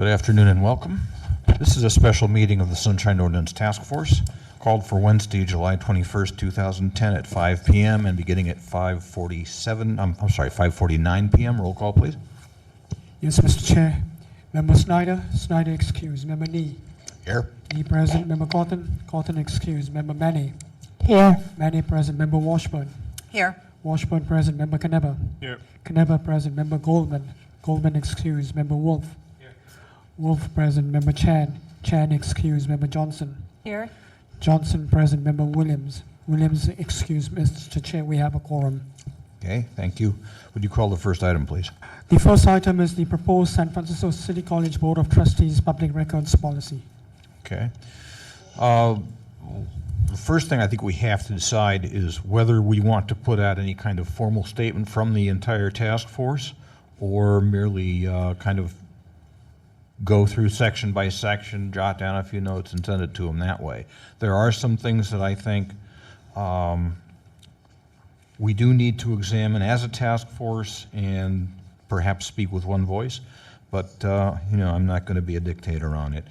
Good afternoon and welcome. This is a special meeting of the Sunshine Ordinance Task Force called for Wednesday, July 21st, 2010 at 5 p.m. and beginning at 5:49 p.m. Roll call, please. Yes, Mr. Chair. Member Snyder excused. Member Nee Here. present. Member Cotton excused. Member Manny Here. present. Member Washburn Here. present. Member Knebber Here. present. Member Goldman excused. Member Wolf Here. present. Member Chan excused. Member Johnson Here. present. Member Williams excused. Mr. Chair, we have a quorum. Okay, thank you. Would you call the first item, please? The first item is the proposed San Francisco City College Board of Trustees Public Records Policy. Okay. The first thing I think we have to decide is whether we want to put out any kind of formal statement from the entire task force or merely kind of go through section by section, jot down a few notes, and send it to them that way. There are some things that I think we do need to examine as a task force and perhaps speak with one voice, but I'm not going to be a dictator on it.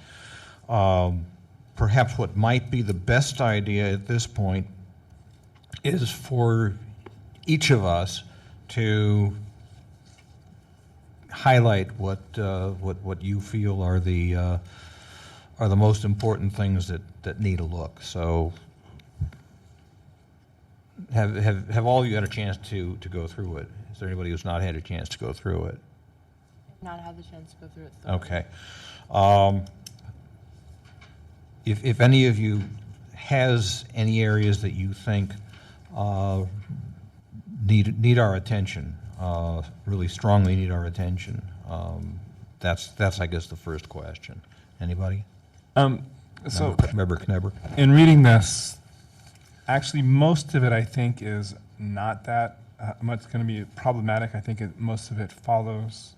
Perhaps what might be the best idea at this point is for each of us to highlight what you feel are the most important things that need a look. So have all of you had a chance to go through it? Is there anybody who's not had a chance to go through it? Not had the chance to go through it. Okay. If any of you has any areas that you think need our attention, really strongly need our attention, that's I guess the first question. Anybody? So Member Knebber? in reading this, actually most of it I think is not that much going to be problematic. I think most of it follows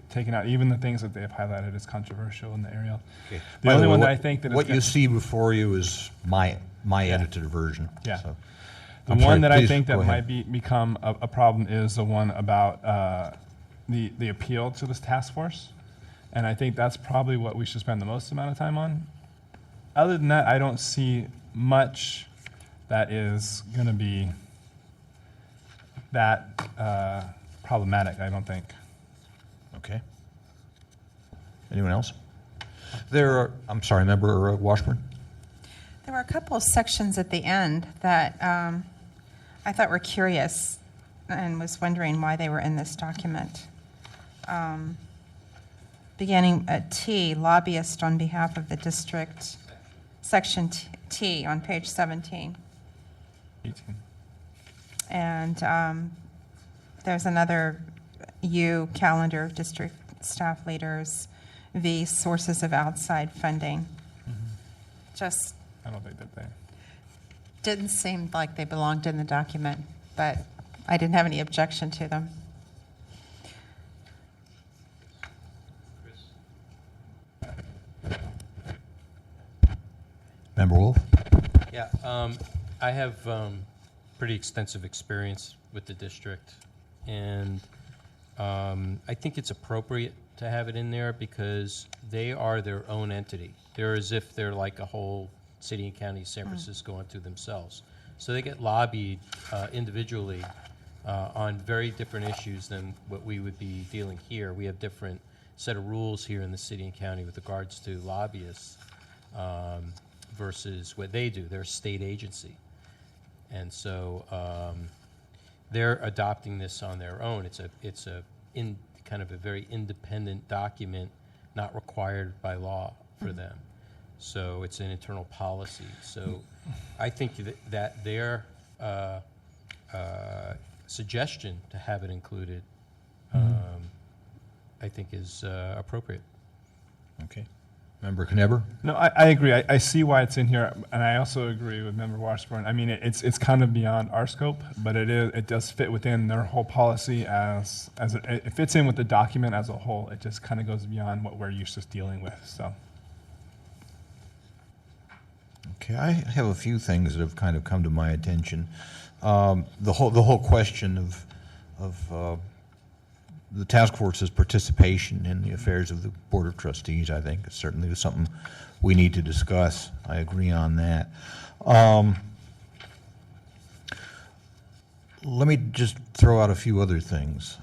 taking out even the things that they have highlighted as controversial in the area. Okay. The only one that I think that what you see before you is my edited version. Yeah. So, The I'm one sorry, that I please think that go ahead. might become a problem is the one about the appeal to this task force. And I think that's probably what we should spend the most amount of time on. Other than that, I don't see much that is going to be that problematic, I don't think. Okay. Anyone else? I'm sorry, Member Washburn? There were a couple of sections at the end that I thought were curious and was wondering why they were in this document. Beginning at T, lobbyist on behalf of the district, section T on page 17. 18. And there's another U, calendar, district staff leaders, V, sources of outside funding. Just I don't think that they. didn't seem like they belonged in the document, but I didn't have any objection to them. Member Wolf? Yeah, I have pretty extensive experience with the district, and I think it's appropriate to have it in there because they are their own entity. They're as if they're like a whole city and county of San Francisco unto themselves. So they get lobbied individually on very different issues than what we would be dealing here. We have different set of rules here in the city and county with regards to lobbyists versus what they do. They're a state agency. And so they're adopting this on their own. It's kind of a very independent document, not required by law for them. So it's an internal policy. So I think that their suggestion to have it included, I think is appropriate. Okay. Member Knebber? No, I agree. I see why it's in here, and I also agree with Member Washburn. I mean, it's kind of beyond our scope, but it does fit within their whole policy it fits in with the document as a whole. It just kind of goes beyond what we're used to dealing with. So. Okay, I have a few things that have kind of come to my attention. The whole question of the task force's participation in the affairs of the Board of Trustees, I think, is certainly something we need to discuss. I agree on that. Let me just throw out a few other things.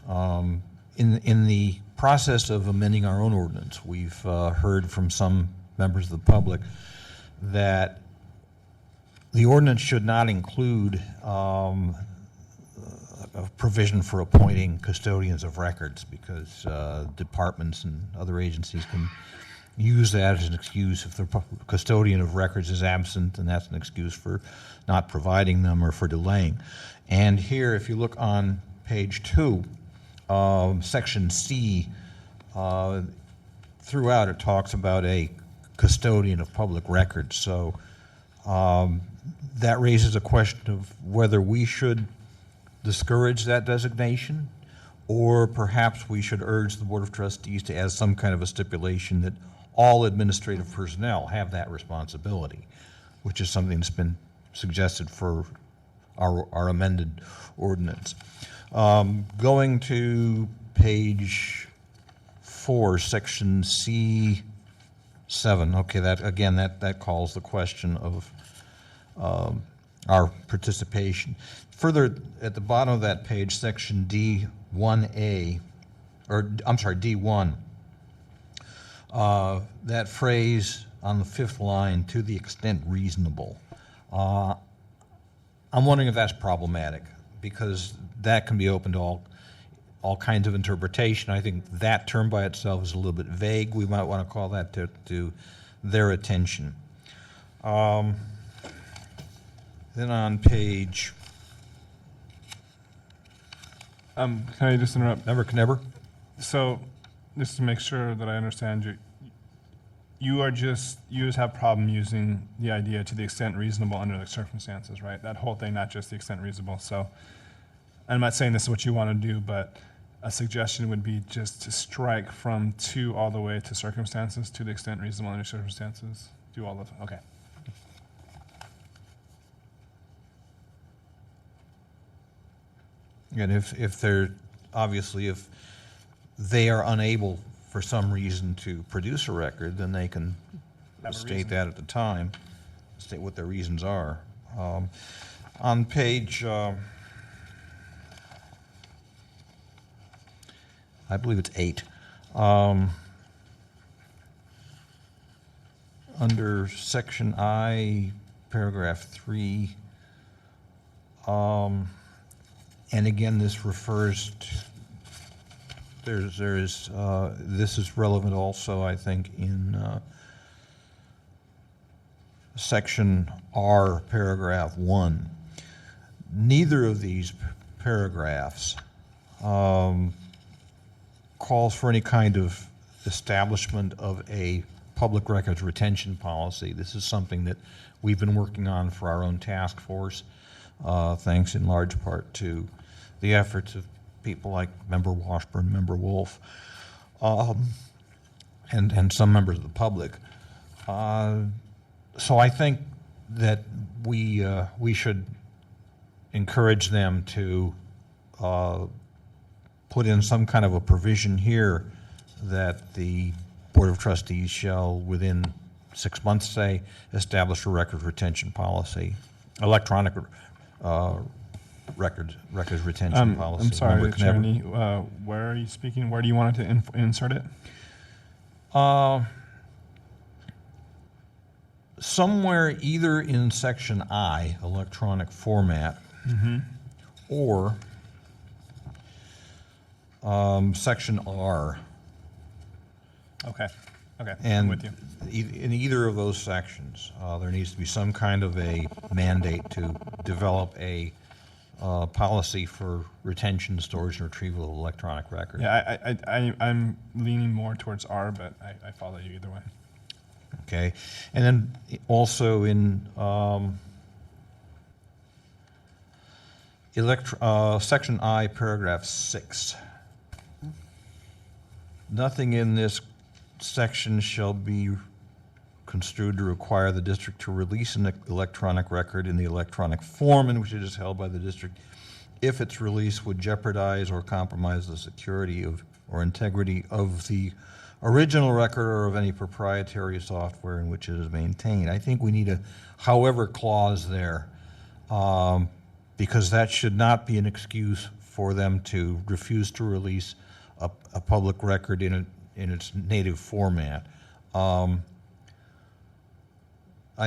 In the process of amending our own ordinance, we've heard from some members of the public that the ordinance should not include a provision for appointing custodians of records, because departments and other agencies can use that as an excuse if the custodian of records is absent, and that's an excuse for not providing them or for delaying. And here, if you look on page 2, section C, throughout it talks about a custodian of public records. So that raises a question of whether we should discourage that designation, or perhaps we should urge the Board of Trustees to add some kind of a stipulation that all administrative personnel have that responsibility, which is something that's been suggested for our amended ordinance. Going to page 4, section C7. Okay, that calls the question of our participation. Further, at the bottom of that page, section D1A, or I'm sorry, D1, that phrase on the 5th line, to the extent reasonable. I'm wondering if that's problematic, because that can be open to all kinds of interpretation. I think that term by itself is a little bit vague. We might want to call that to their attention. Then on page... Can I just interrupt? Member Kneber? So, just to make sure that I understand you, you just have problem using the idea to the extent reasonable under the circumstances, right? That whole thing, not just the extent reasonable. So, I'm not saying this is what you want to do, but a suggestion would be just to strike from to all the way to circumstances, to the extent reasonable under circumstances. Do all of it. Okay. And if they're, obviously, if they are unable for some reason to produce a record, then they can Have a state reason. that at the time, state what their reasons are. On page, I believe it's 8, under section I, paragraph 3, and again, this refers to, this is relevant also, I think, in section R, paragraph 1. Neither of these paragraphs calls for any kind of establishment of a public records retention policy. This is something that we've been working on for our own task force, thanks in large part to the efforts of people like Member Washburn, Member Wolf, and some members of the public. So I think that we should encourage them to put in some kind of a provision here that the Board of Trustees shall, within 6 months, say, establish a record retention policy, electronic records retention policy. I'm sorry, Member Chair Kneber? Nee, where are you speaking? Where do you want it to insert it? Somewhere either in section I, electronic format, or section R. Okay, I'm And with you. in either of those sections, there needs to be some kind of a mandate to develop a policy for retention, storage, and retrieval of electronic records. Yeah, I'm leaning more towards R, but I follow you either way. Okay, and then also in section I, paragraph 6. Nothing in this section shall be construed to require the district to release an electronic record in the electronic form in which it is held by the district if its release would jeopardize or compromise the security of or integrity of the original record or of any proprietary software in which it is maintained. I think we need a however clause there, because that should not be an excuse for them to refuse to release a public record in its native format. I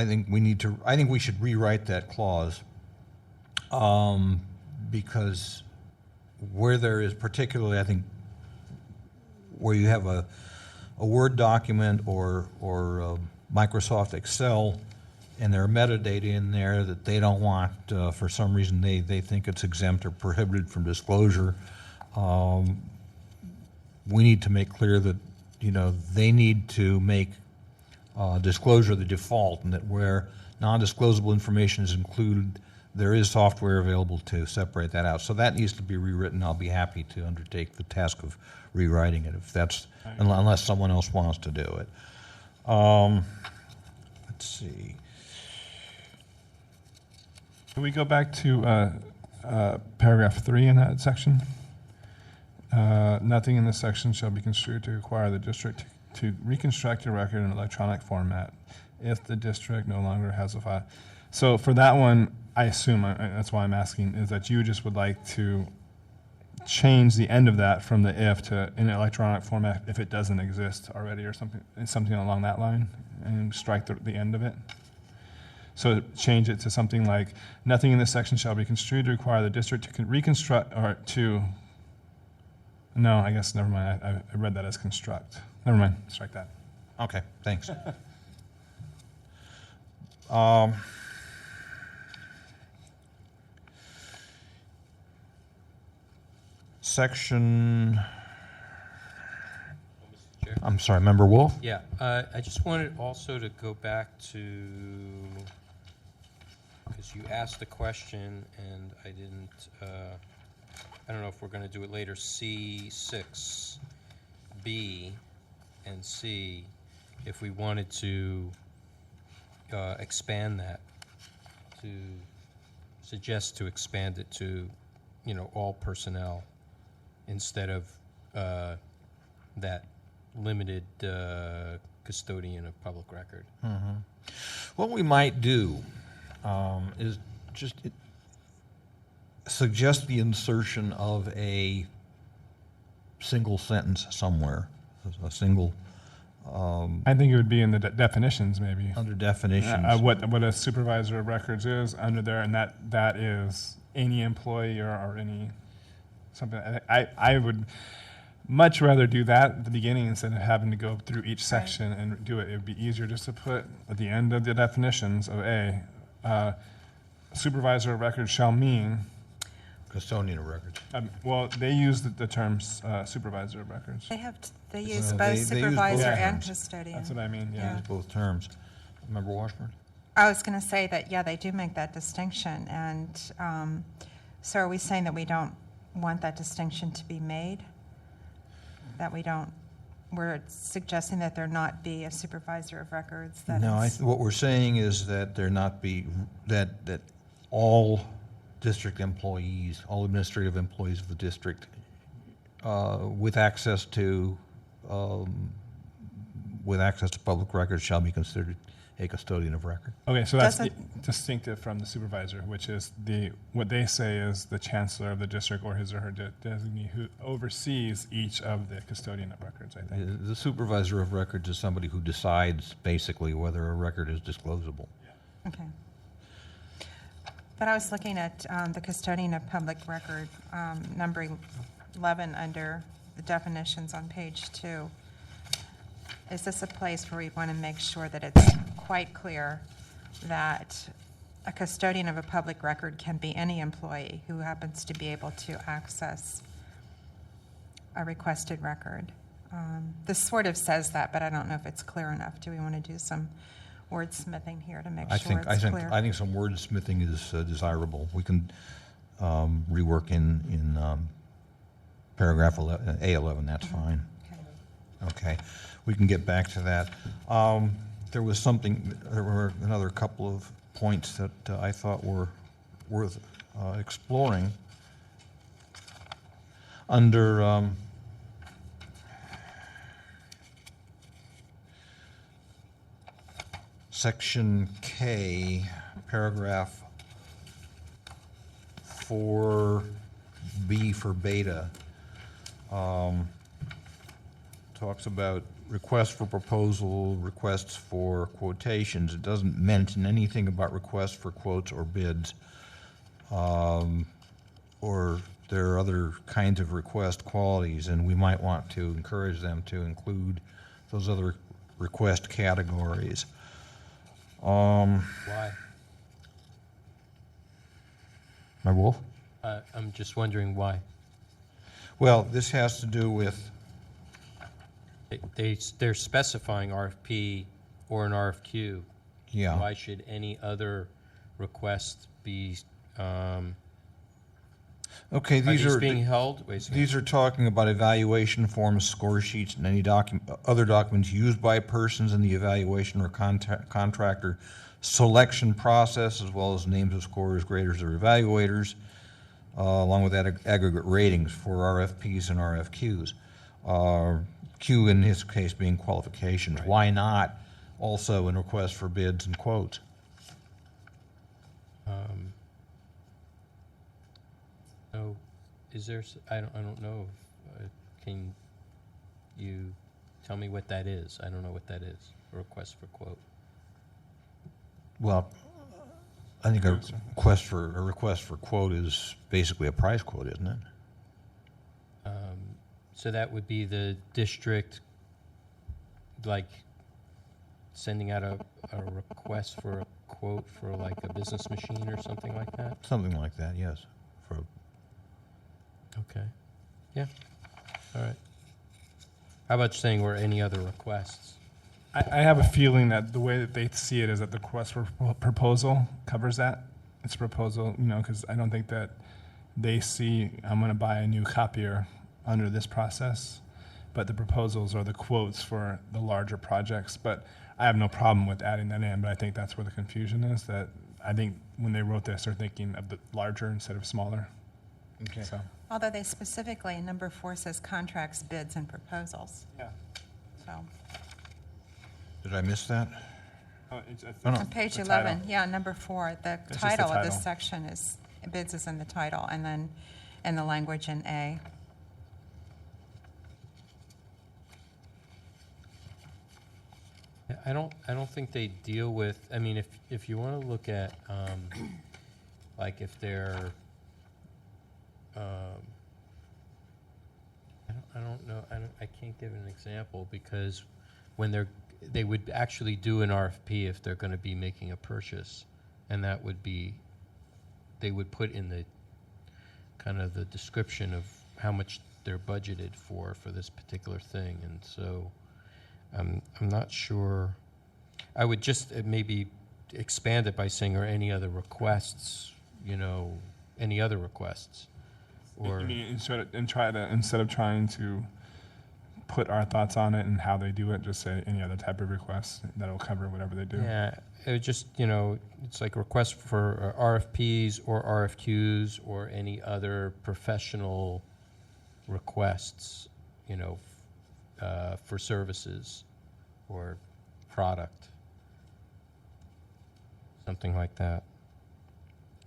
think we should rewrite that clause, because where there is particularly, I think, where you have a Word document or Microsoft Excel, and there are metadata in there that they don't want, for some reason they think it's exempt or prohibited from disclosure. We need to make clear that, they need to make disclosure the default, and that where non-disclosable information is included, there is software available to separate that out. So that needs to be rewritten. I'll be happy to undertake the task of rewriting it if that's, unless someone else wants to do it. Let's see. Can we go back to paragraph 3 in that section? Nothing in this section shall be construed to require the district to reconstruct a record in electronic format if the district no longer has a file. So for that one, I assume, that's why I'm asking, is that you just would like to change the end of that from the if to in electronic format if it doesn't exist already, or something along that line, and strike the end of it? So change it to something like, nothing in this section shall be construed to require the district to reconstruct, or to, no, I guess, never mind, I read that as construct. Never mind, strike that. Okay, thanks. Section, Chair? I'm sorry, Member Wolf? Yeah, I just wanted also to go back to, because you asked the question and I didn't, I don't know if we're going to do it later, C6, B, and C, if we wanted to expand that, to suggest to expand it to, all personnel instead of that limited custodian of public record. What we might do is just suggest the insertion of a single sentence somewhere, a single, I think it would be in the definitions, maybe. under definitions. What a supervisor of records is under there, and that is any employee or any something. I would much rather do that at the beginning instead of having to go through each section and do it. It would be easier just to put at the end of the definitions of supervisor of records shall mean. Custodian of records. Well, they use the terms supervisor of records. They use They both use both supervisor and terms. custodian. That's what I mean, yeah. Use both terms. Member Washburn? I was going to say that, yeah, they do make that distinction, and so are we saying that we don't want that distinction to be made? That we're suggesting that there not be a supervisor of records? That No, is- what we're saying is that there not be, that all district employees, all administrative employees of the district with access to public records shall be considered a custodian of record. Okay, so that's Doesn't- distinctive from the supervisor, which is what they say is the chancellor of the district or his or her designee who oversees each of the custodian of records, I think. The supervisor of records is somebody who decides basically whether a record is disclosable. Okay. But I was looking at the custodian of public record, number 11 under the definitions on page 2. Is this a place where we want to make sure that it's quite clear that a custodian of a public record can be any employee who happens to be able to access a requested record? This sort of says that, but I don't know if it's clear enough. Do we want to do some wordsmithing here to make sure it's clear? I think some wordsmithing is desirable. We can rework in paragraph A11, that's fine. Okay. Okay, we can get back to that. There were another couple of points that I thought were worth exploring. Under Section K, paragraph 4B for beta, talks about requests for proposal, requests for quotations. It doesn't mention anything about requests for quotes or bids, or there are other kinds of request qualities, and we might want to encourage them to include those other request categories. Why? My wolf? I'm just wondering why. Well, this has to do with, They're specifying RFP or an RFQ. yeah. Why should any other request be, Okay, are these these are, being held? Wait a second. these are talking about evaluation forms, score sheets, and any other documents used by persons in the evaluation or contractor selection process, as well as names of scorers, graders, or evaluators, along with aggregate ratings for RFPs and RFQs. Q in his case being qualifications. Right. Why not also in requests for bids and quotes? No, is there, I don't know. Can you tell me what that is? I don't know what that is, a request for quote. Well, I think a request for quote is basically a price quote, isn't it? So that would be the district, like, sending out a request for a quote for like a business machine or something like that? Something like that, yes. For Okay. Yeah. All right. How about saying or any other requests? I have a feeling that the way that they see it is that the request for proposal covers that. It's a proposal, because I don't think that they see, I'm going to buy a new copier under this process, but the proposals are the quotes for the larger projects. But I have no problem with adding that in, but I think that's where the confusion is, that I think when they wrote this, they're thinking of the larger instead of smaller. Okay. So, Although they specifically, in number 4 says contracts, bids, and proposals, yeah. so. Did I miss that? Oh, Oh, no. On page the 11, title. yeah, number 4, the It's just the title of this title. section is, bids is in the title, and then in the language in A. Yeah, I don't think they deal with, I mean, if you want to look at, like if they're, I don't know, I can't give an example because when they would actually do an RFP if they're going to be making a purchase, and that would be, they would put in the, kind of the description of how much they're budgeted for this particular thing, and so I'm not sure. I would just maybe expand it by saying, or any other requests, any other requests. Or, You mean instead of trying to put our thoughts on it and how they do it, just say any other type of request that'll cover whatever they do. yeah, it would just, it's like requests for RFPs or RFQs or any other professional requests, for services or product, something like that.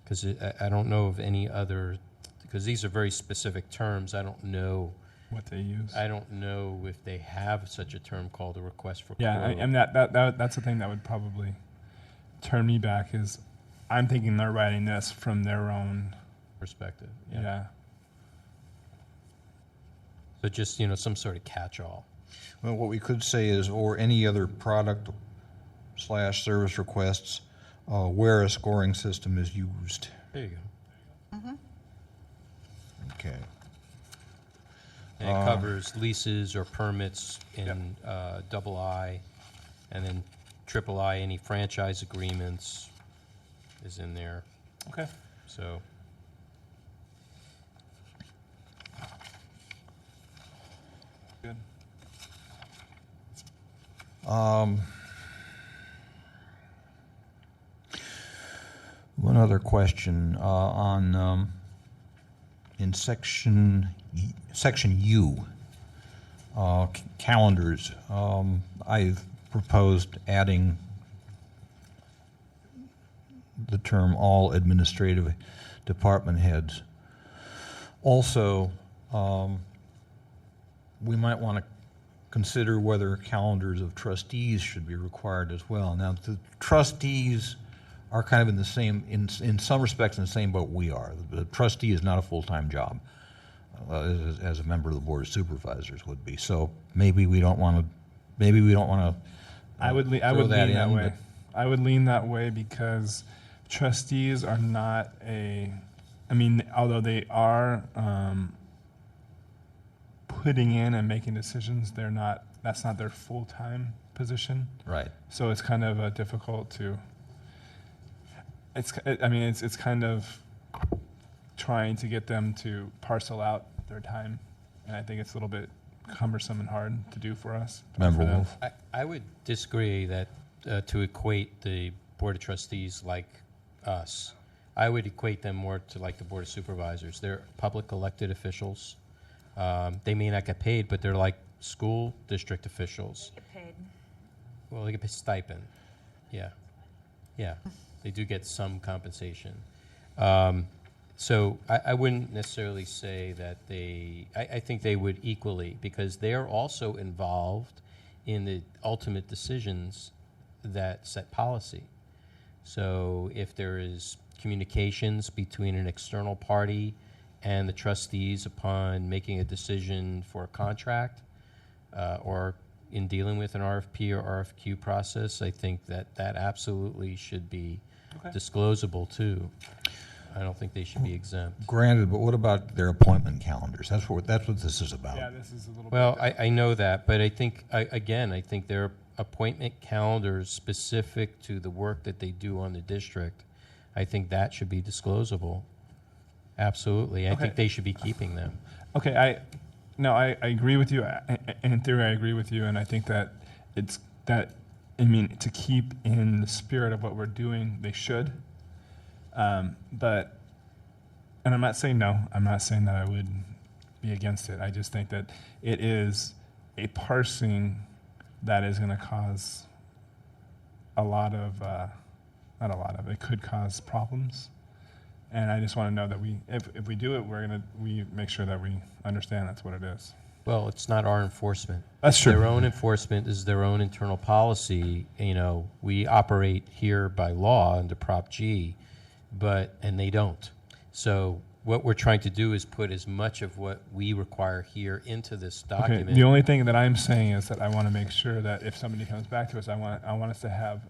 Because I don't know of any other, because these are very specific terms. I don't know. What they use. I don't know if they have such a term called a request for Yeah, quote. and that's the thing that would probably turn me back is I'm thinking they're writing this from their own. Perspective. Yeah. So just, some sort of catch-all. Well, what we could say is, or any other product / service requests where a scoring system is used. There you go. Okay. And it covers leases or permits in double I, and then triple I, any franchise agreements is in there, Okay. so. Good. One other question in section section U, calendars, I've proposed adding the term all administrative department heads. Also, we might want to consider whether calendars of trustees should be required as well. Now, the trustees are kind of in the same, in some respects, in the same boat we are. The trustee is not a full-time job, as a member of the Board of Supervisors would be. So maybe we don't want to. I would lean that way. I would lean that way because trustees are not although they are putting in and making decisions, that's not their full-time position. Right. So it's kind of difficult to, it's kind of trying to get them to parcel out their time. And I think it's a little bit cumbersome and hard to do for us. Member for them. Wolf. I would disagree that to equate the Board of Trustees like us. I would equate them more to like the Board of Supervisors. They're public elected officials. They may not get paid, but they're like school district officials. Get paid. Well, they get a stipend. Yeah. Yeah. They do get some compensation. So I wouldn't necessarily say that I think they would equally, because they're also involved in the ultimate decisions that set policy. So if there is communications between an external party and the trustees upon making a decision for a contract or in dealing with an RFP or RFQ process, I think that absolutely should be disclosable too. I don't think they should be exempt. Granted, but what about their appointment calendars? That's what this is about. Yeah, this is a little Well, bit. I know that, but I think, I think their appointment calendars specific to the work that they do on the district, I think that should be disclosable. Absolutely. I think Okay. they should be keeping them. Okay, I agree with you. In theory, I agree with you, and I think that to keep in the spirit of what we're doing, they should. But I'm not saying no. I'm not saying that I would be against it. I just think that it is a parsing that is going to cause it could cause problems. And I just want to know that if we do it, we make sure that we understand that's what it is. Well, it's not our enforcement. That's true. Their own enforcement is their own internal policy. You know, we operate here by law under Prop G, and they don't. So what we're trying to do is put as much of what we require here into this document. Okay. The only thing that I'm saying is that I want to make sure that if somebody comes back to us, I want us to have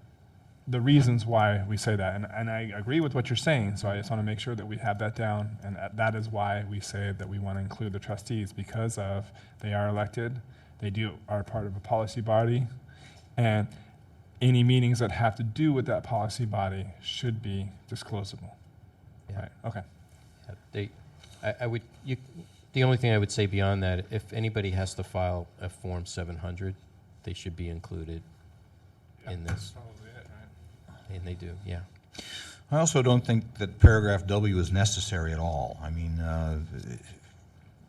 the reasons why we say that. And I agree with what you're saying, so I just want to make sure that we have that down. And that is why we say that we want to include the trustees, because of they are elected, are part of a policy body, and any meetings that have to do with that policy body should be disclosable. Yeah. Right, okay. The only thing I would say beyond that, if anybody has to file a Form 700, they should be included in this. Probably it, right? And they do, yeah. I also don't think that paragraph W is necessary at all. I mean,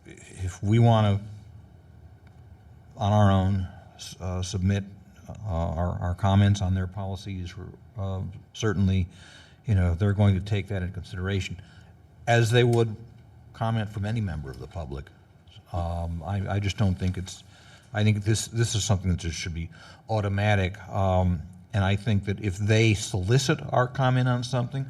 if we want to, on our own, submit our comments on their policies, certainly, they're going to take that into consideration, as they would comment from any member of the public. I just don't think I think this is something that just should be automatic. And I think that if they solicit our comment on something,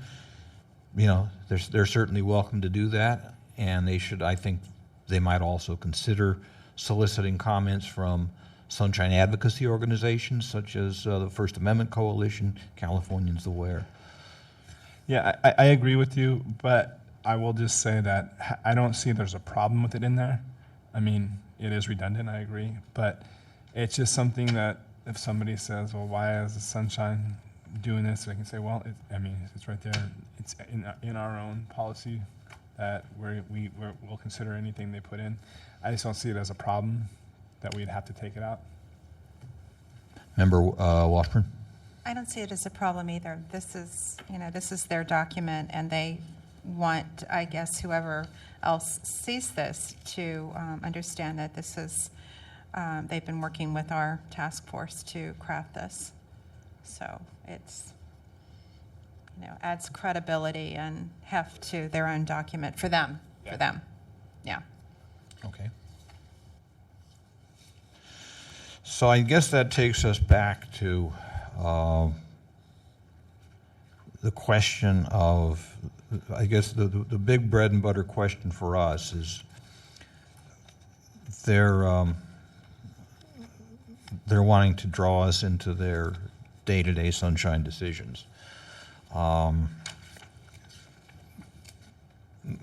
they're certainly welcome to do that. And I think they might also consider soliciting comments from sunshine advocacy organizations such as the First Amendment Coalition, Californians Aware. Yeah, I agree with you, but I will just say that I don't see there's a problem with it in there. I mean, it is redundant, I agree, but it's just something that if somebody says, well, why is the sunshine doing this? I can say, well, it's right there. It's in our own policy that we'll consider anything they put in. I just don't see it as a problem that we'd have to take it out. Member Washburn? I don't see it as a problem either. This is their document, and they want, I guess, whoever else sees this to understand that this is, they've been working with our task force to craft this. So it's, adds credibility and heft to their own document for them, yeah. Okay. So I guess that takes us back to the question of, I guess the big bread and butter question for us is they're wanting to draw us into their day-to-day sunshine decisions.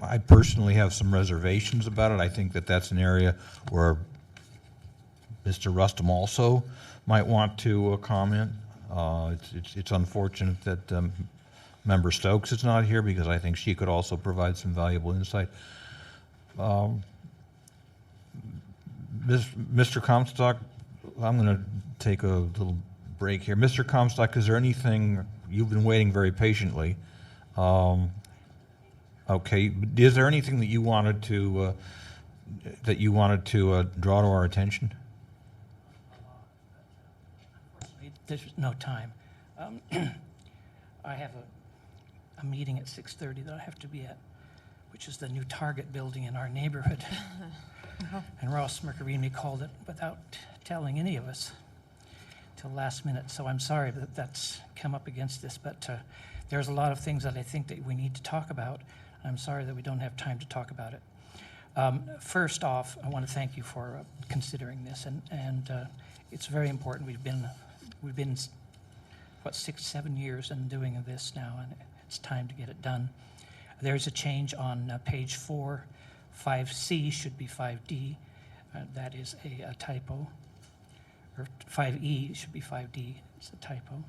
I personally have some reservations about it. I think that that's an area where Mr. Rustum also might want to comment. It's unfortunate that Member Stokes is not here because I think she could also provide some valuable insight. Mr. Comstock, I'm going to take a little break here. Mr. Comstock, is there anything, you've been waiting very patiently. Okay, is there anything that you wanted to draw to our attention? There's no time. I have a meeting at 6:30 that I have to be at, which is the new Target building in our neighborhood. And Ross Mercarini called it without telling any of us till last minute. So I'm sorry that that's come up against this, but there's a lot of things that I think that we need to talk about. I'm sorry that we don't have time to talk about it. First off, I want to thank you for considering this, and it's very important. We've been 6-7 years in doing this now, and it's time to get it done. There's a change on page 4. 5C should be 5D. That is a typo. Or 5E should be 5D. It's a typo.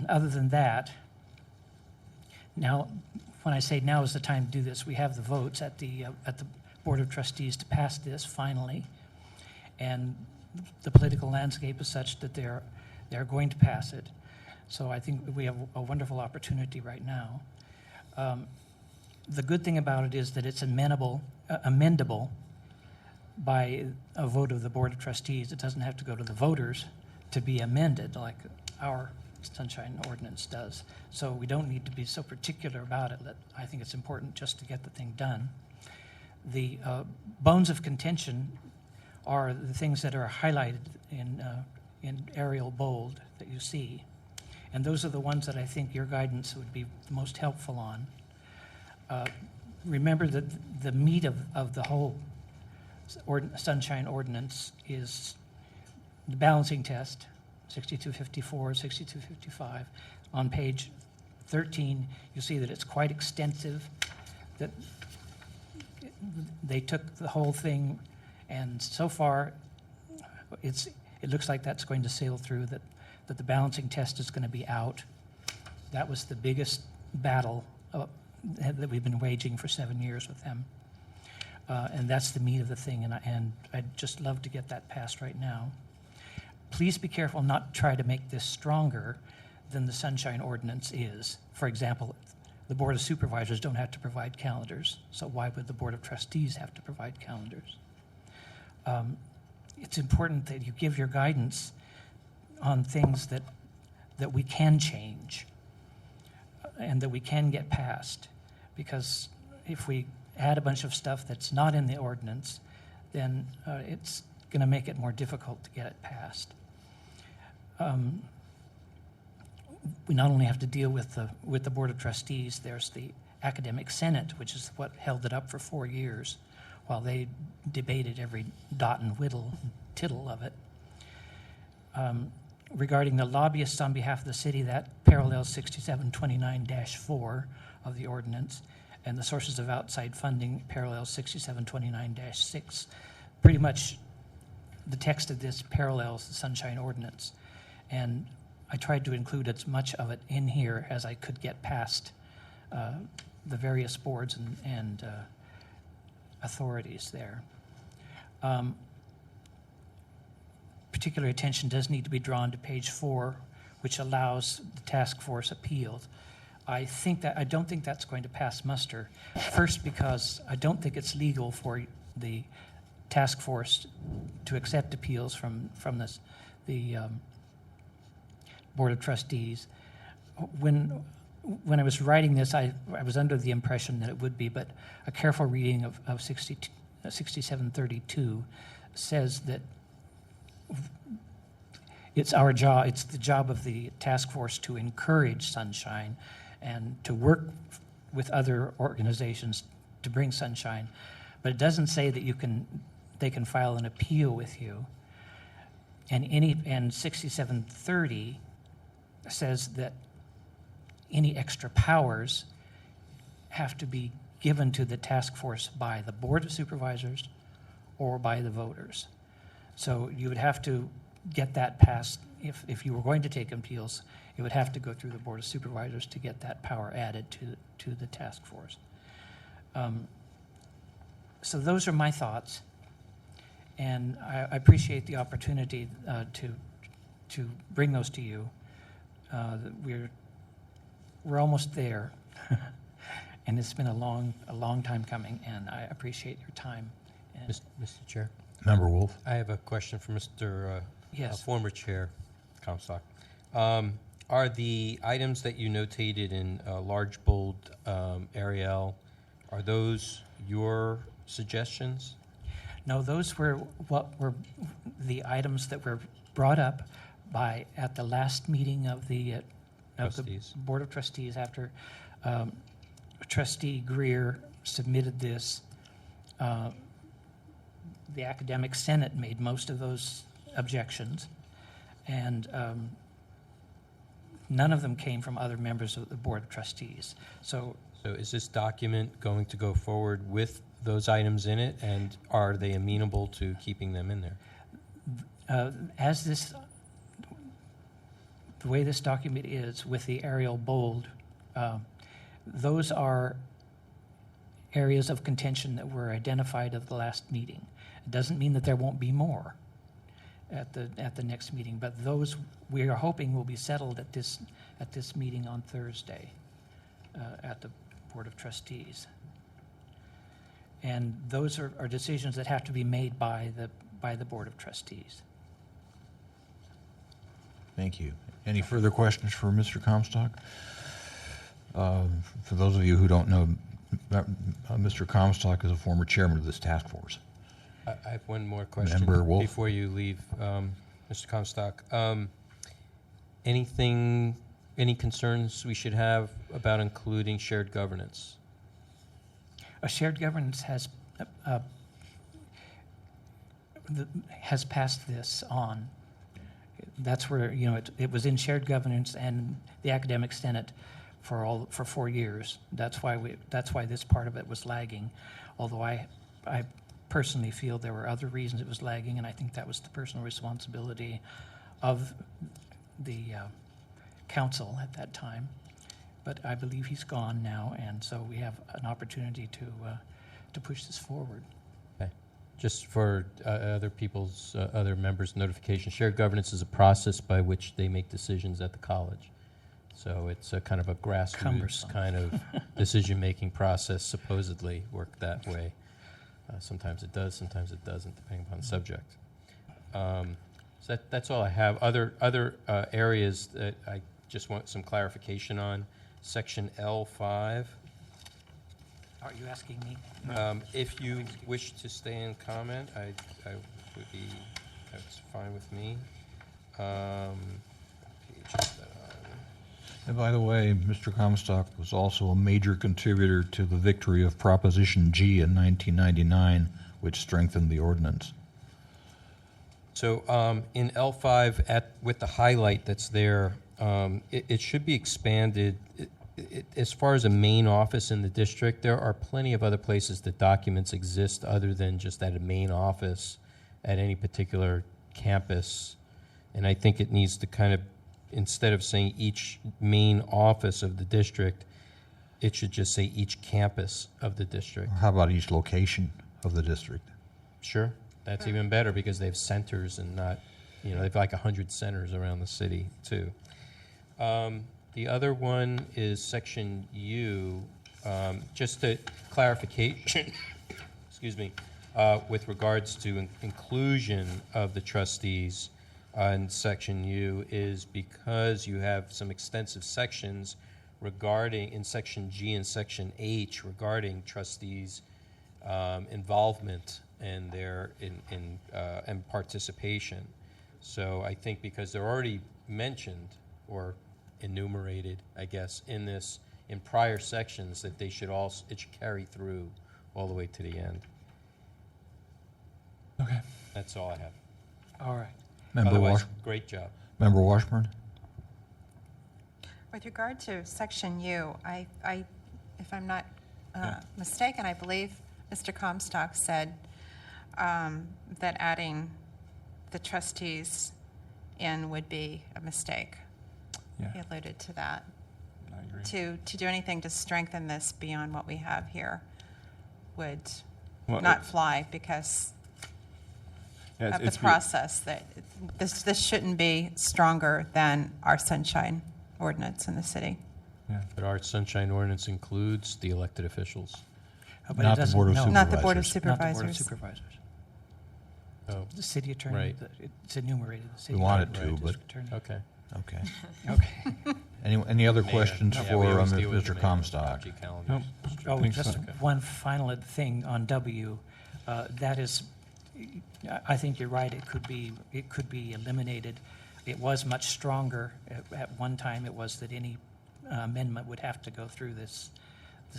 Other than that, now, when I say now is the time to do this, we have the votes at the Board of Trustees to pass this finally, and the political landscape is such that they're going to pass it. So I think we have a wonderful opportunity right now. The good thing about it is that it's amendable by a vote of the Board of Trustees. It doesn't have to go to the voters to be amended like our Sunshine Ordinance does. So we don't need to be so particular about it. I think it's important just to get the thing done. The bones of contention are the things that are highlighted in Arial bold that you see. And those are the ones that I think your guidance would be the most helpful on. Remember that the meat of the whole Sunshine Ordinance is the balancing test, 6254, 6255. On page 13, you'll see that it's quite extensive, that they took the whole thing, and so far it looks like that's going to sail through, that the balancing test is going to be out. That was the biggest battle that we've been waging for 7 years with them. And that's the meat of the thing, and I'd just love to get that passed right now. Please be careful not to try to make this stronger than the Sunshine Ordinance is. For example, the Board of Supervisors don't have to provide calendars, so why would the Board of Trustees have to provide calendars? It's important that you give your guidance on things that we can change and that we can get passed, because if we add a bunch of stuff that's not in the ordinance, then it's going to make it more difficult to get it passed. We not only have to deal with the Board of Trustees, there's the Academic Senate, which is what held it up for 4 years while they debated every dot and tittle of it. Regarding the lobbyists on behalf of the city, that parallels 6729-4 of the ordinance, and the sources of outside funding parallels 6729-6. Pretty much the text of this parallels the Sunshine Ordinance, and I tried to include as much of it in here as I could get past the various boards and authorities there. Particular attention does need to be drawn to page 4, which allows the task force appeals. I don't think that's going to pass muster. First, because I don't think it's legal for the task force to accept appeals from the Board of Trustees. When I was writing this, I was under the impression that it would be, but a careful reading of 6732 says that it's the job of the task force to encourage sunshine and to work with other organizations to bring sunshine. But it doesn't say that they can file an appeal with you. And 6730 says that any extra powers have to be given to the task force by the Board of Supervisors or by the voters. So you would have to get that passed. If you were going to take appeals, it would have to go through the Board of Supervisors to get that power added to the task force. So those are my thoughts, and I appreciate the opportunity to bring those to you. We're almost there, and it's been a long time coming, and I appreciate your time. And Mr. Chair, Member Wolf? I have a question for Mr. Yes. Former Chair Comstock. Are the items that you notated in large bold Arial, are those your suggestions? No, those were what were the items that were brought up at the last meeting of the Trustees. Board of Trustees after Trustee Greer submitted this. The Academic Senate made most of those objections, and none of them came from other members of the Board of Trustees. So is this document going to go forward with those items in it, and are they amenable to keeping them in there? The way this document is with the Arial bold, those are areas of contention that were identified at the last meeting. It doesn't mean that there won't be more at the next meeting, but those we are hoping will be settled at this meeting on Thursday at the Board of Trustees. And those are decisions that have to be made by the Board of Trustees. Thank you. Any further questions for Mr. Comstock? For those of you who don't know, Mr. Comstock is a former chairman of this task force. I have one more question Member Wolf? before you leave, Mr. Comstock. Any concerns we should have about including shared governance? A shared governance has passed this on. That's where it was in shared governance and the Academic Senate for 4 years. That's why this part of it was lagging. Although I personally feel there were other reasons it was lagging, and I think that was the personal responsibility of the council at that time. But I believe he's gone now, and so we have an opportunity to push this forward. Okay. Just for other members' notification, shared governance is a process by which they make decisions at the college. So it's a kind of a grassroots Cumbersome. kind of decision-making process, supposedly work that way. Sometimes it does, sometimes it doesn't, depending upon the subject. So that's all I have. Other areas that I just want some clarification on. Section L5. Are you asking me? If you wish to stay and comment, that's fine with me. Page is that on? And by the way, Mr. Comstock was also a major contributor to the victory of Proposition G in 1999, which strengthened the ordinance. So in L5, with the highlight that's there, it should be expanded. As far as a main office in the district, there are plenty of other places that documents exist other than just at a main office at any particular campus. And I think it needs to kind of, instead of saying each main office of the district, it should just say each campus of the district. How about each location of the district? Sure, that's even better because they have centers and not, they have like 100 centers around the city too. The other one is section U, just a clarification, excuse me, with regards to inclusion of the trustees in section U is because you have some extensive sections regarding, in section G and section H, regarding trustees' involvement and their and participation. So I think because they're already mentioned or enumerated, I guess, in this, in prior sections, that they should also, it should carry through all the way to the end. Okay. That's all I have. All right. Member Otherwise, Wash, great job. Member Washburn? With regard to section U, if I'm not mistaken, I believe Mr. Comstock said that adding the trustees in would be a mistake. Yeah, He alluded to that. I agree. To do anything to strengthen this beyond what we have here would Well, not fly because yeah, of the process. That this shouldn't be stronger than our sunshine ordinance in the city. Yeah. But our sunshine ordinance includes the elected officials. But it Not the doesn't- Board of no, Supervisors. Not the Board of Not the Board of Supervisors. Supervisors. Oh, The city attorney, Right. it's enumerated. The city We want it attorney, to, but- district attorney. okay. Okay. Okay. Any other Mayor. questions Yeah, for we always deal with the Mr. mayor. Comstock? G calendars. Nope. Oh, Think just so. one final thing on W. That is, I think you're right. It could be eliminated. It was much stronger at one time. It was that any amendment would have to go through the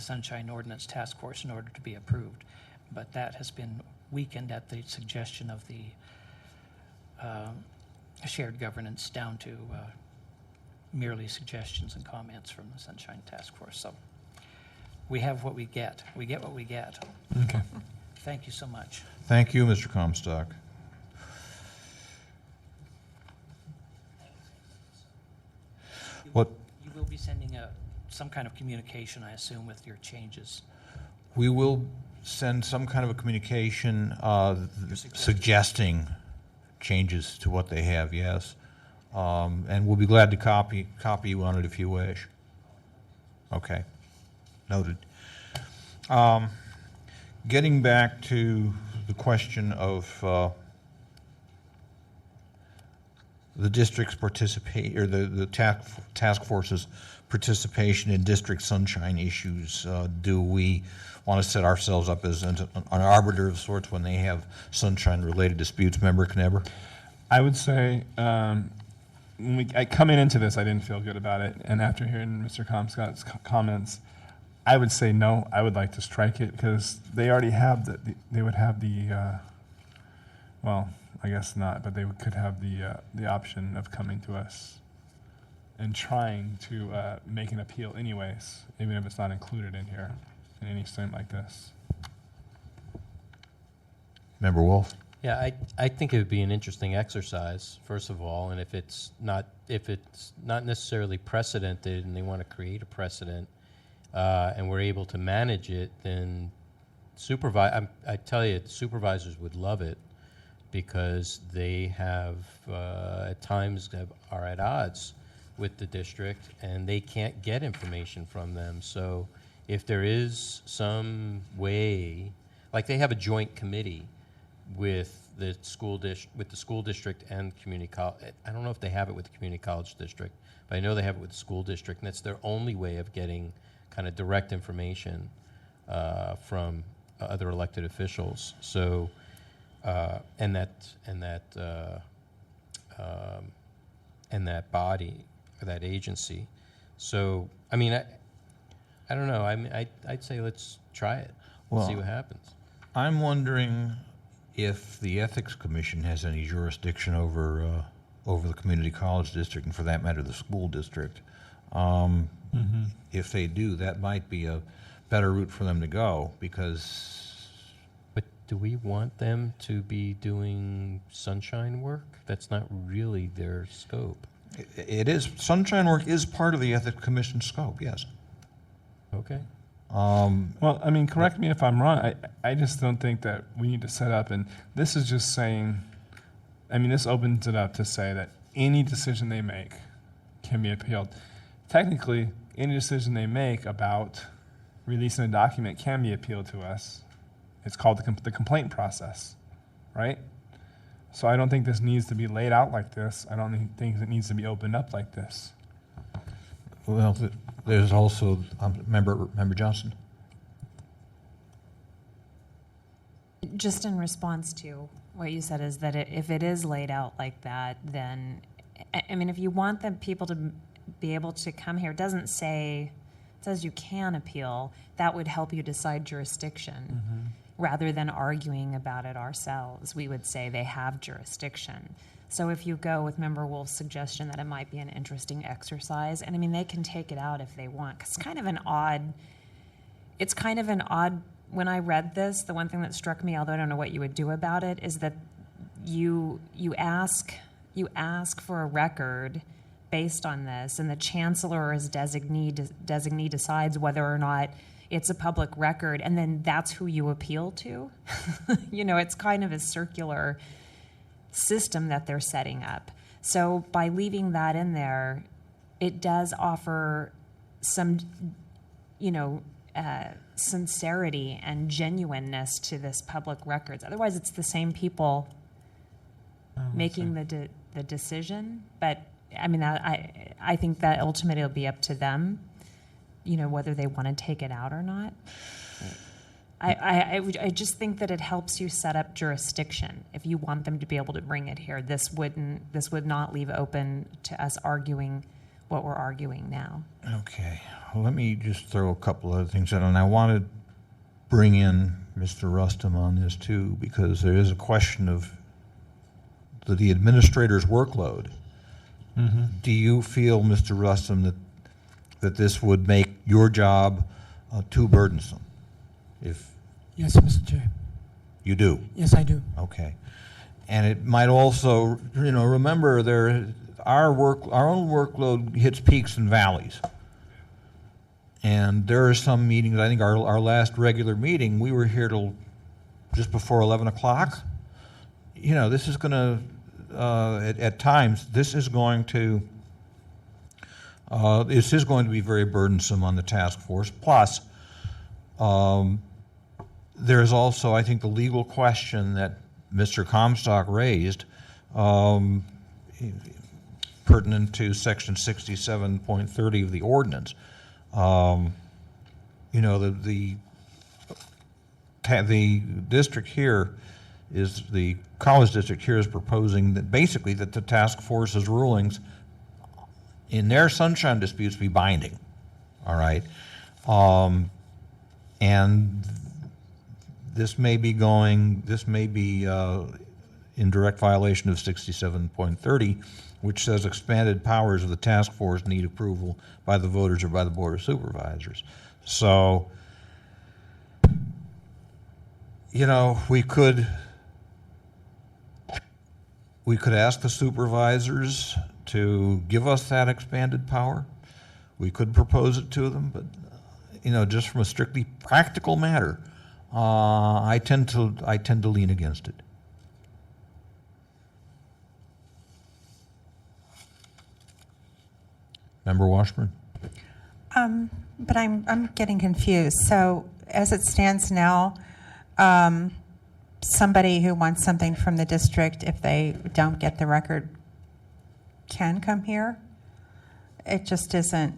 Sunshine Ordinance Task Force in order to be approved. But that has been weakened at the suggestion of the shared governance down to merely suggestions and comments from the Sunshine Task Force. So we have what we get. We get what we get. Okay. Thank you so much. Thank you, Mr. Comstock. What, You will be sending some kind of communication, I assume, with your changes. we will send some kind of a communication suggesting changes to what they have, yes. And we'll be glad to copy you on it if you wish. Okay, noted. Getting back to the question of the district's participate, or the task force's participation in district sunshine issues, do we want to set ourselves up as an arbiter of sorts when they have sunshine-related disputes? Member Knebber? I would say coming into this, I didn't feel good about it, and after hearing Mr. Comstock's comments, I would say no. I would like to strike it because they already have they would have the. Well, I guess not, but they could have the option of coming to us and trying to make an appeal anyways, even if it's not included in here in any statement like this. Member Wolf? Yeah, I think it would be an interesting exercise, first of all, and if it's not necessarily precedented and they want to create a precedent and we're able to manage it, then I tell you, supervisors would love it because they have, at times, are at odds with the district and they can't get information from them. So if there is some way, like they have a joint committee with the school district and community college. I don't know if they have it with the community college district, but I know they have it with the school district, and that's their only way of getting kind of direct information from other elected officials. So, and that body, or that agency. So, I mean, I don't know. I'd say let's try it. Well, see what happens. I'm wondering if the Ethics Commission has any jurisdiction over the community college district, and for that matter, the school district. If they do, that might be a better route for them to go, because... But do we want them to be doing sunshine work? That's not really their scope. It is, sunshine work is part of the Ethics Commission scope, yes. Okay. Well, I mean, correct me if I'm wrong. I just don't think that we need to set up, and this is just saying, I mean, this opens it up to say that any decision they make can be appealed. technically, any decision they make about releasing a document can be appealed to us. It's called the complaint process, right? So I don't think this needs to be laid out like this. I don't think it needs to be opened up like this. Well, there's also, Member Johnson. Just in response to what you said is that if it is laid out like that, then, I mean, if you want the people to be able to come here, it doesn't say, it says you can appeal, that would help you decide jurisdiction. Rather than arguing about it ourselves, we would say they have jurisdiction. So if you go with Member Wolf's suggestion that it might be an interesting exercise, and I mean, they can take it out if they want, 'cause it's kind of an odd, when I read this, the one thing that struck me, although I don't know what you would do about it, is that you ask for a record based on this, and the chancellor or his designee decides whether or not it's a public record, and then that's who you appeal to. You know, it's kind of a circular system that they're setting up. So by leaving that in there, it does offer some, sincerity and genuineness to this public records. Otherwise, it's the same people making the decision. But I mean, I think that ultimately it'll be up to them, whether they want to take it out or not. I just think that it helps you set up jurisdiction. If you want them to be able to bring it here, this would not leave open to us arguing what we're arguing now. Okay, well, let me just throw a couple other things in, and I want to bring in Mr. Rustum on this too, because there is a question of the administrator's workload. Do you feel, Mr. Rustum, that this would make your job too burdensome? If Yes, Mr. Chair. you do, Yes, I do. okay. And it might also, remember our own workload hits peaks and valleys. And there are some meetings, I think our last regular meeting, we were here till just before 11 o'clock. This is going to, at times, this is going to be very burdensome on the task force. Plus, there's also, I think, the legal question that Mr. Comstock raised, pertinent to Section 67.30 of the ordinance. The district here the college district here is proposing that basically that the task force's rulings in their sunshine disputes be binding, all right? And this may be in direct violation of 67.30, which says expanded powers of the task force need approval by the voters or by the Board of Supervisors. So, we could ask the supervisors to give us that expanded power. We could propose it to them, but just from a strictly practical matter, I tend to lean against it. Member Washburn? But I'm getting confused. So as it stands now, somebody who wants something from the district, if they don't get the record, can come here? It just isn't,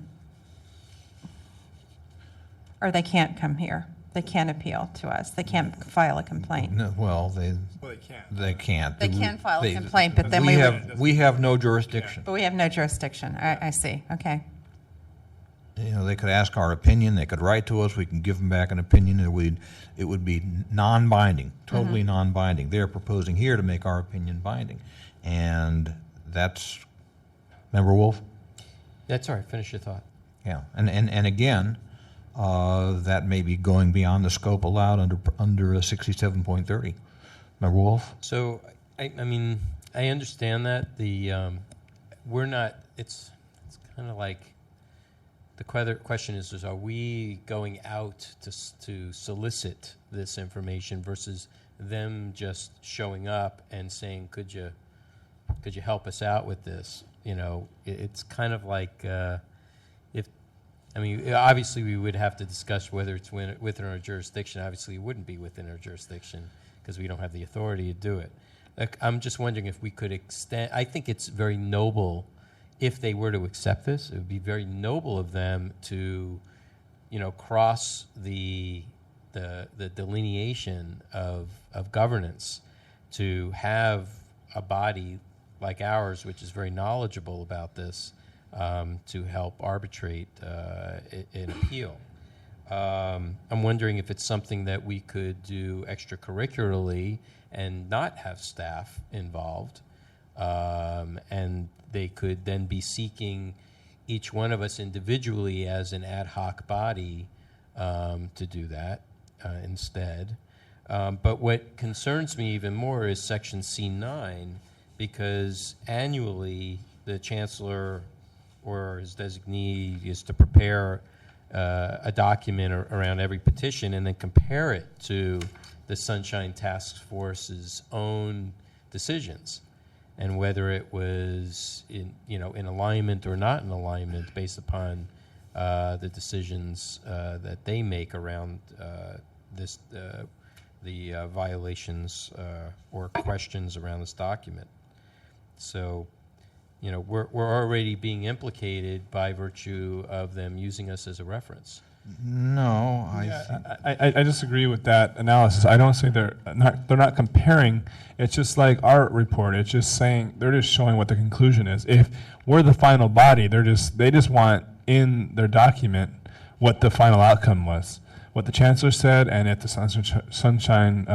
or they can't come here. They can't appeal to us. They can't file a complaint. No, well, they can't. They can file a complaint, but then we have no jurisdiction. But we have no jurisdiction. I see. Okay. They could ask our opinion. They could write to us. We can give them back an opinion. It would be non-binding, totally non-binding. They're proposing here to make our opinion binding, and that's. Member Wolf? That's all right. Finish your thought. Yeah, and again, that may be going beyond the scope allowed under 67.30. Member Wolf? So, I mean, I understand that. We're not, it's kind of like, the question is are we going out to solicit this information versus them just showing up and saying, could you help us out with this? It's kind of like, I mean, obviously, we would have to discuss whether it's within our jurisdiction. Obviously, it wouldn't be within our jurisdiction because we don't have the authority to do it. Like, I'm just wondering if we could extend, I think it's very noble if they were to accept this. It would be very noble of them to, cross the delineation of governance to have a body like ours, which is very knowledgeable about this, to help arbitrate an appeal. I'm wondering if it's something that we could do extracurricularly and not have staff involved, and they could then be seeking each one of us individually as an ad hoc body to do that instead. But what concerns me even more is Section C9, because annually the chancellor or his designee is to prepare a document around every petition and then compare it to the Sunshine Task Force's own decisions, and whether it was in alignment or not in alignment based upon the decisions that they make around the violations or questions around this document. So, we're already being implicated by virtue of them using us as a reference. No, I disagree with that analysis. I don't say they're not comparing. It's just like our report. It's just saying they're just showing what the conclusion is. If we're the final body, they just want in their document what the final outcome was, what the chancellor said, and if the Sunshine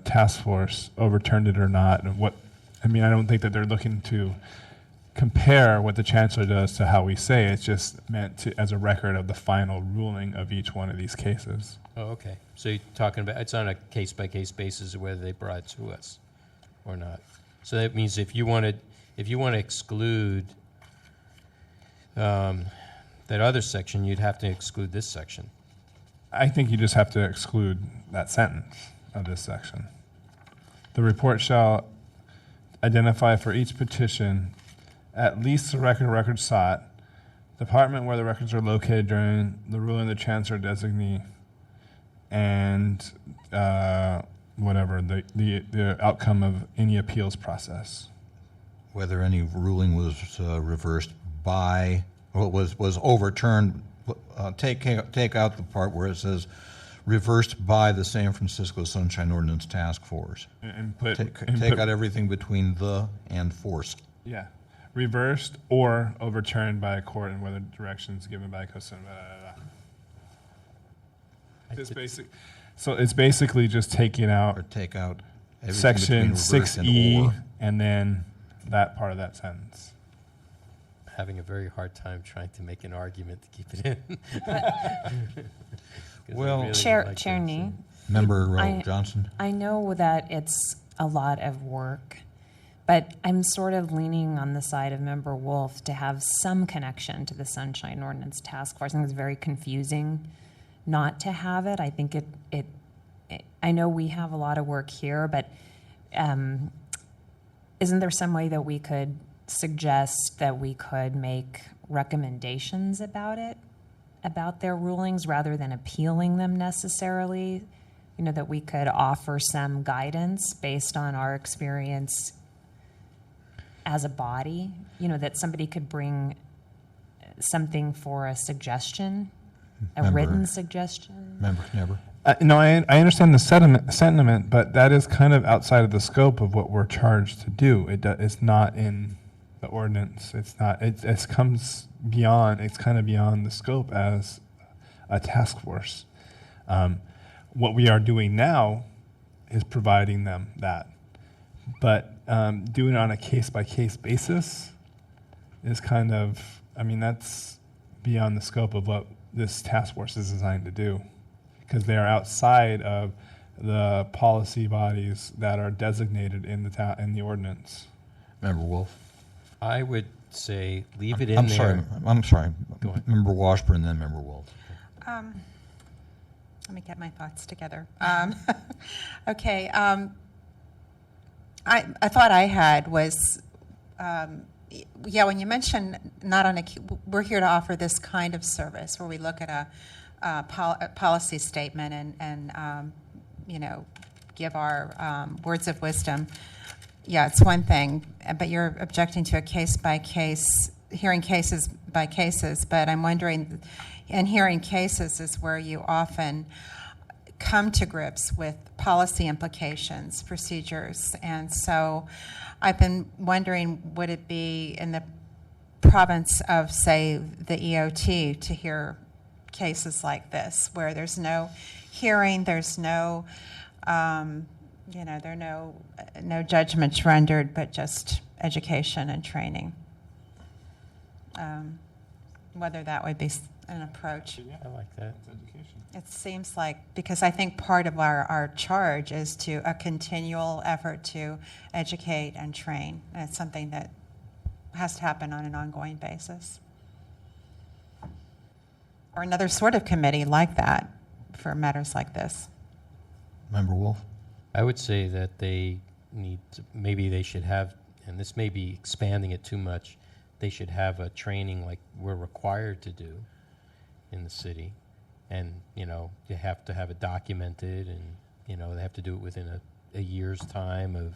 Task Force overturned it or not. And I don't think that they're looking to compare what the chancellor does to how we say. It's just meant as a record of the final ruling of each one of these cases. Oh, okay. So you're talking about it's on a case-by-case basis of whether they brought it to us or not. So that means if you want to exclude that other section, you'd have to exclude this section. I think you just have to exclude that sentence of this section. The report shall identify for each petition at least the record sought, department where the records are located during the ruling of the chancellor designee, and whatever the outcome of any appeals process. whether any ruling was reversed by, or was overturned. Take out the part where it says reversed by the San Francisco Sunshine Ordinance Task Force. And Take out everything between the and force. Yeah, reversed or overturned by a court and whether directions given by a custodian. So it's basically just taking Or out take out everything section between reverse and 6E or. and then that part of that sentence. Having a very hard time trying to make an argument to keep it in. 'Cause I Well- really Chair like Chair this. Nee, Member I- Johnson? I know that it's a lot of work, but I'm sort of leaning on the side of Member Wolf to have some connection to the Sunshine Ordinance Task Force. I think it's very confusing not to have it. I think it I know we have a lot of work here, but isn't there some way that we could suggest that we could make recommendations about it, about their rulings, rather than appealing them necessarily? You know, that we could offer some guidance based on our experience as a body, you know, that somebody could bring something for a suggestion, a Member- written suggestion. Member Knebber? No, I understand the sentiment, but that is kind of outside of the scope of what we're charged to do. It's not in the ordinance. It's not. It comes beyond. It's kind of beyond the scope as a task force. What we are doing now is providing them that, but doing it on a case-by-case basis is kind of. I mean, that's beyond the scope of what this task force is designed to do, because they are outside of the policy bodies that are designated in the ordinance. Member Wolf? I would say leave it in I'm there. I'm sorry. Go ahead. Member Washburn, then Member Wolf. Let me get my thoughts together. Okay. I thought I had was Yeah, when you mention not on a, we're here to offer this kind of service where we look at a policy statement and you know, give our words of wisdom. Yeah, it's one thing, but you're objecting to a case-by-case, hearing cases by cases, but I'm wondering, in hearing cases is where you often come to grips with policy implications, procedures, and so I've been wondering, would it be in the province of, say, the EOT to hear cases like this, where there's no hearing, there's no, you know, there are no judgments rendered, but just education and training? Whether that would be an approach. I like that. It's education. It seems like, because I think part of our charge is to a continual effort to educate and train, and it's something that has to happen on an ongoing basis. Or another sort of committee like that for matters like this. Member Wolf? I would say that they need to, maybe they should have, and this may be expanding it too much, they should have a training like we're required to do in the city. And, you know, you have to have it documented, and, you know, they have to do it within a year's time of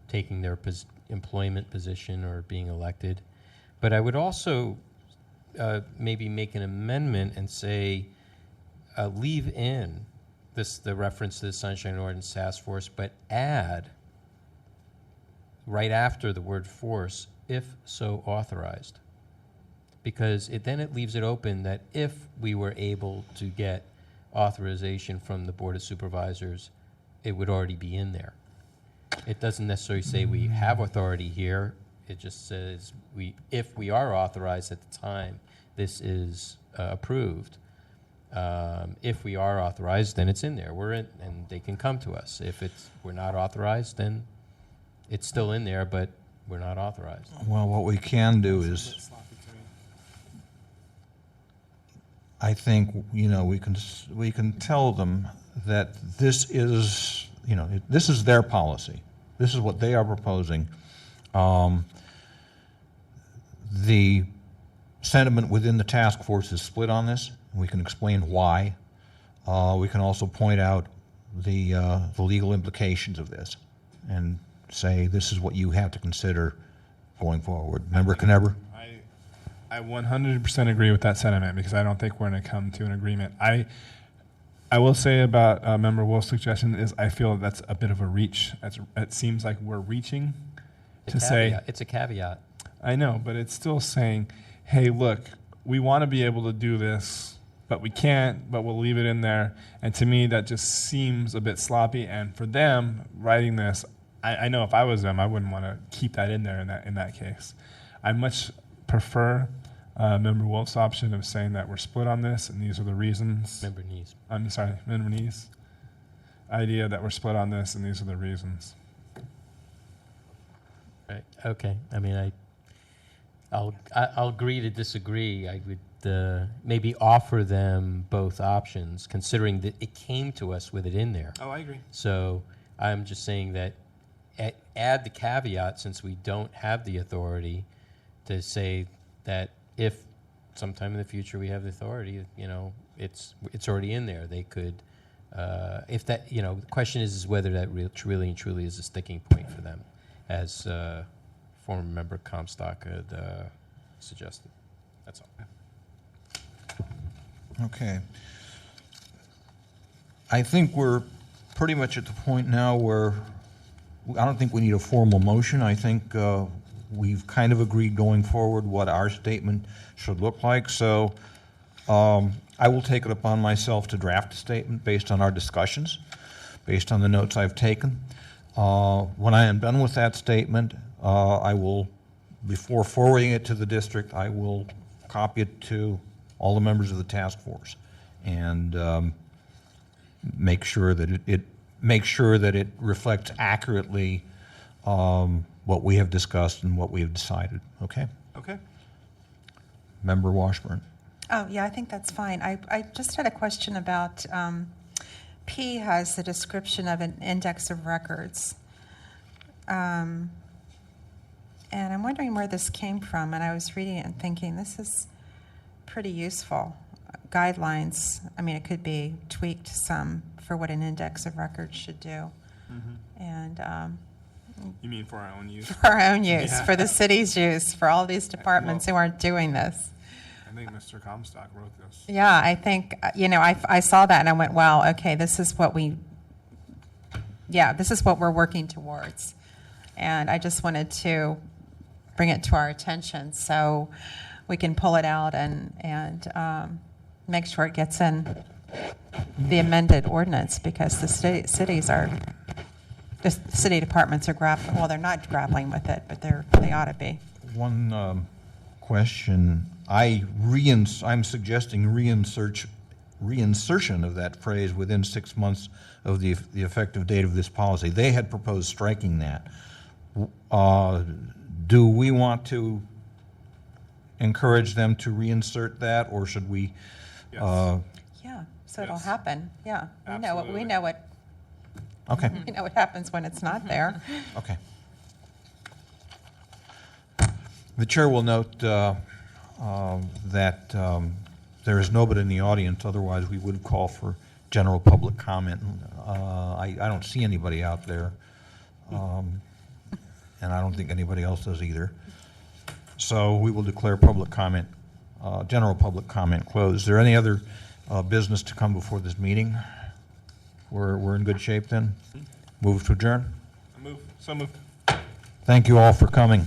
taking their employment position or being elected. But I would also maybe make an amendment and say, leave in the reference to the Sunshine Ordinance Task Force, but add right after the word force, if so authorized. Because then it leaves it open that if we were able to get authorization from the Board of Supervisors, it would already be in there. It doesn't necessarily say we have authority here. It just says if we are authorized at the time this is approved. If we are authorized, then it's in there. We're in, and they can come to us. If we're not authorized, then it's still in there, but we're not authorized. Well, what we can do is, I think, you know, we can tell them that this is, you know, this is their policy. This is what they are proposing. The sentiment within the task force is split on this. We can explain why. We can also point out the legal implications of this and say this is what you have to consider going forward. Member Kneber? I 100% agree with that sentiment, because I don't think we're going to come to an agreement. I will say about Member Wolf's suggestion is I feel that's a bit of a reach. It seems like we're reaching to say... It's a caveat. I know, but it's still saying, hey, look, we want to be able to do this, but we can't, but we'll leave it in there. And to me, that just seems a bit sloppy. And for them, writing this, I know if I was them, I wouldn't want to keep that in there in that case. I much prefer Member Wolf's option of saying that we're split on this, and these are the reasons. Member Nees. I'm sorry, Member Nees. Idea that we're split on this, and these are the reasons. Right. Okay. I mean, I'll agree to disagree. I would maybe offer them both options, considering that it came to us with it in there. Oh, I agree. So I'm just saying that add the caveat, since we don't have the authority, to say that if sometime in the future we have the authority, you know, it's already in there. They could, if that, you know, the question is whether that really and truly is a sticking point for them, as former member Comstock had suggested. That's all. Okay. I think we're pretty much at the point now where I don't think we need a formal motion. I think we've kind of agreed going forward what our statement should look like. So I will take it upon myself to draft a statement based on our discussions, based on the notes I've taken. When I am done with that statement, I will, before forwarding it to the district, I will copy it to all the members of the task force and make sure that it reflects accurately what we have discussed and what we have decided. Okay? Okay. Member Washburn. Oh, yeah, I think that's fine. I just had a question about P has the description of an index of records. And And I'm wondering where this came from, and I was reading it and thinking, this is pretty useful. Guidelines, I mean, it could be tweaked some for what an index of records should do. And You mean for our own use? for our own use, Yeah. for the city's use, for all these departments who aren't doing this. I think Mr. Comstock wrote this. Yeah, I think, I saw that and I went, wow, okay, this is what we're working towards. And I just wanted to bring it to our attention so we can pull it out and make sure it gets in the amended ordinance, because the city departments are grappling, well, they're not grappling with it, but they ought to be. One question. I'm suggesting reinsertion of that phrase within 6 months of the effective date of this policy. They had proposed striking that. Do we want to encourage them to reinsert that, or should we? Yes. Yeah, so it'll Yes. happen, yeah. We know Absolutely. Okay, what happens when it's not there. okay. The chair will note that there is nobody in the audience, otherwise we would call for general public comment. I don't see anybody out there, and I don't think anybody else does either. So we will declare public comment, general public comment closed. Is there any other business to come before this meeting? We're in good shape then? Move to adjourn? So moved. Thank you all for coming.